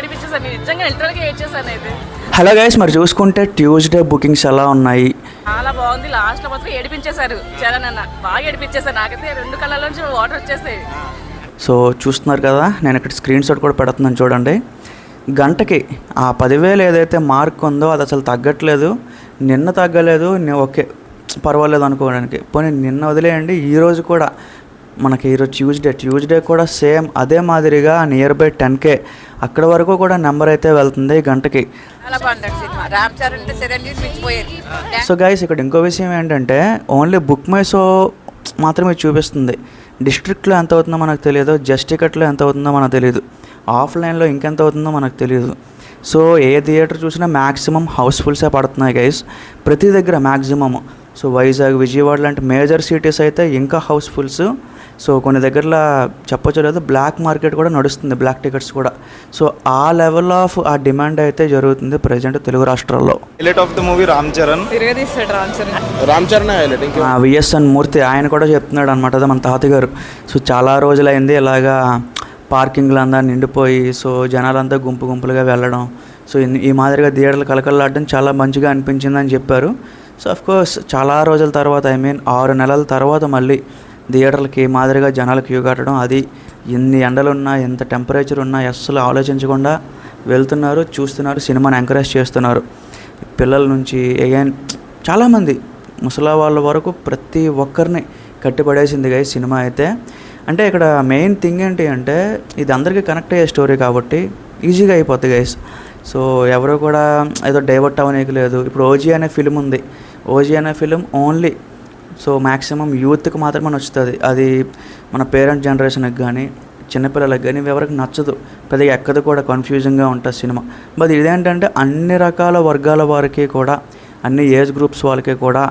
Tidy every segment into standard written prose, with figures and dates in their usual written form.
ఏడిపించేసాను, నిజంగా లిటరల్గా ఏడ్చేసాను అయితే. హలో గైస్, మరి చూసుకుంటే ట్యూస్డే బుకింగ్స్ ఎలా ఉన్నాయి? చాలా బాగుంది. లాస్ట్ లో మాత్రం ఏడిపించేశారు చరణ్ అన్న, బాగా ఏడిపించేశారు. నాకైతే 2 కళ్ళలోంచి వాటర్ వచ్చేసాయి. సో చూస్తున్నారు కదా, నేను ఇక్కడ స్క్రీన్ షాట్ కూడా పెడుతున్నాను చూడండి. గంటకి ఆ 10,000 ఏదైతే మార్క్ ఉందో అది అసలు తగ్గట్లేదు. నిన్న తగ్గలేదు, ఓకే పర్వాలేదు అనుకోవడానికి. పోనీ నిన్న వదిలేయండి, ఈరోజు కూడా మనకి ఈరోజు ట్యూస్డే కూడా సేమ్ అదే మాదిరిగా నియర్ బై 10K అక్కడ వరకు కూడా నెంబర్ అయితే వెళ్తుంది గంటకి. సో గైస్, ఇక్కడ ఇంకో విషయం ఏంటంటే ఓన్లీ బుక్ మై షో మాత్రమే చూపిస్తుంది. డిస్ట్రిక్ట్లో ఎంత అవుతుందో మనకు తెలియదు, జస్ట్ టికెట్లో ఎంత అవుతుందో మనకు తెలియదు, ఆఫ్లైన్లో ఇంకెంత అవుతుందో మనకు తెలియదు. సో ఏ థియేటర్ చూసినా మ్యాక్సిమం హౌస్ఫుల్సే పడుతున్నాయి గైస్, ప్రతి దగ్గర మ్యాక్సిమమ్. సో వైజాగ్, విజయవాడ లాంటి మేజర్ సిటీస్ అయితే ఇంకా హౌస్ఫుల్స్. సో కొన్ని దగ్గరలో చెప్పొచ్చు లేదు, బ్లాక్ మార్కెట్ కూడా నడుస్తుంది, బ్లాక్ టికెట్స్ కూడా. సో ఆ లెవెల్ ఆఫ్ ఆ డిమాండ్ అయితే జరుగుతుంది ప్రజెంట్ తెలుగు రాష్ట్రాల్లో. Highlight of the movie Ram Charan. VSN Murthy ఆయన కూడా చెప్తున్నాడు అనమాట, అదే మన తాతయ్య గారు. సో చాలా రోజులైంది ఇలాగా పార్కింగ్లు అంతా నిండిపోయి, సో జనాలంతా గుంపులుగా వెళ్ళడం, సో ఈ మాదిరిగా థియేటర్లు కలకల్లాడడం చాలా మంచిగా అనిపించిందని చెప్పారు. సో అఫ్కోర్స్ చాలా రోజుల తర్వాత, 6 నెలల తర్వాత మళ్ళీ థియేటర్లకి మాదిరిగా జనాలు క్యూ కట్టడం, అది ఎన్ని ఎండలున్నా ఎంత టెంపరేచర్ ఉన్నా అస్సలు ఆలోచించకుండా వెళ్తున్నారు, చూస్తున్నారు, సినిమాని ఎంకరేజ్ చేస్తున్నారు. పిల్లల నుంచి అగైన్ చాలామంది ముసలా వాళ్ళ వరకు ప్రతి ఒక్కరిని కట్టిపడేసింది గైస్ సినిమా అయితే. అంటే ఇక్కడ మెయిన్ థింగ్ ఏంటి అంటే ఇది అందరికీ కనెక్ట్ అయ్యే స్టోరీ కాబట్టి ఈజీగా అయిపోద్ది గైస్. సో ఎవరు కూడా ఏదో డైవర్ట్ అవ్వనీకి లేదు. ఇప్పుడు ఓజీ అనే ఫిలిం ఉంది, ఓజీ అనే ఫిలిం ఓన్లీ సో మ్యాక్సిమం యూత్కి మాత్రమే నచ్చుతుంది. అది మన పేరెంట్ జనరేషన్కి కానీ చిన్నపిల్లలకి కానీ ఎవరికి నచ్చదు, పెద్దగా ఎక్కదు కూడా, కన్ఫ్యూజింగ్గా ఉంటుంది సినిమా. బట్ ఇదేంటంటే అన్ని రకాల వర్గాల వారికి కూడా, అన్ని ఏజ్ గ్రూప్స్ వాళ్ళకి కూడా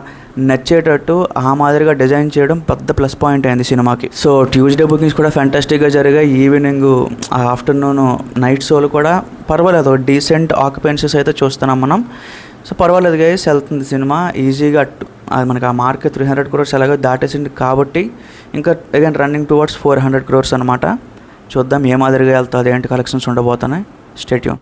నచ్చేటట్టు ఆ మాదిరిగా డిజైన్ చేయడం పెద్ద ప్లస్ పాయింట్ అయింది సినిమాకి. సో ట్యూస్డే బుకింగ్స్ కూడా ఫ్యాంటాస్టిక్గా జరిగాయి. ఈవినింగ్, ఆఫ్టర్నూన్, నైట్ షోలు కూడా పర్వాలేదు, డీసెంట్ ఆక్యుపెన్సీస్ అయితే చూస్తున్నాం మనం. సో పర్వాలేదు గైస్, వెళ్తుంది సినిమా ఈజీగా. అది మనకి ఆ మార్క్ 300 crores ఎలాగో దాటేసింది కాబట్టి ఇంకా అగైన్ రన్నింగ్ టువర్డ్స్ 400 crores అనమాట. చూద్దాం ఏ మాదిరిగా వెళ్తుంది, ఏంటి కలెక్షన్స్ ఉండబోతున్నాయి. Stay tune.